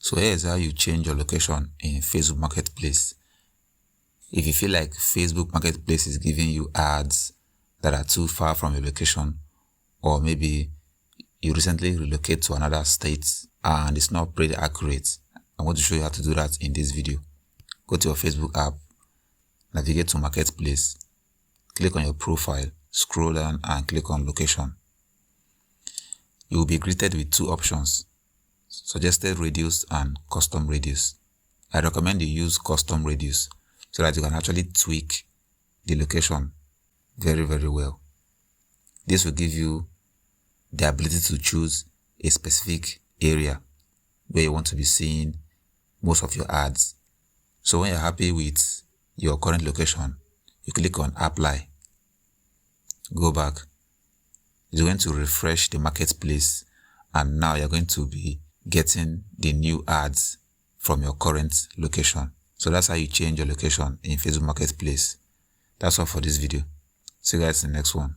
So here's how you change your location in Facebook Marketplace. If you feel like Facebook Marketplace is giving you ads that are too far from your location, or maybe you recently relocate to another state and it's not pretty accurate, I'm going to show you how to do that in this video. Go to your Facebook app, navigate to Marketplace, click on your profile, scroll down and click on location. You will be greeted with two options: suggested radius and custom radius. I recommend you use custom radius so that you can actually tweak the location very well. This will give you the ability to choose a specific area where you want to be seeing most of your ads. So when you're happy with your current location, you click on apply, go back. It's going to refresh the marketplace, and now you're going to be getting the new ads from your current location. So that's how you change your location in Facebook Marketplace. That's all for this video. See you guys in the next one.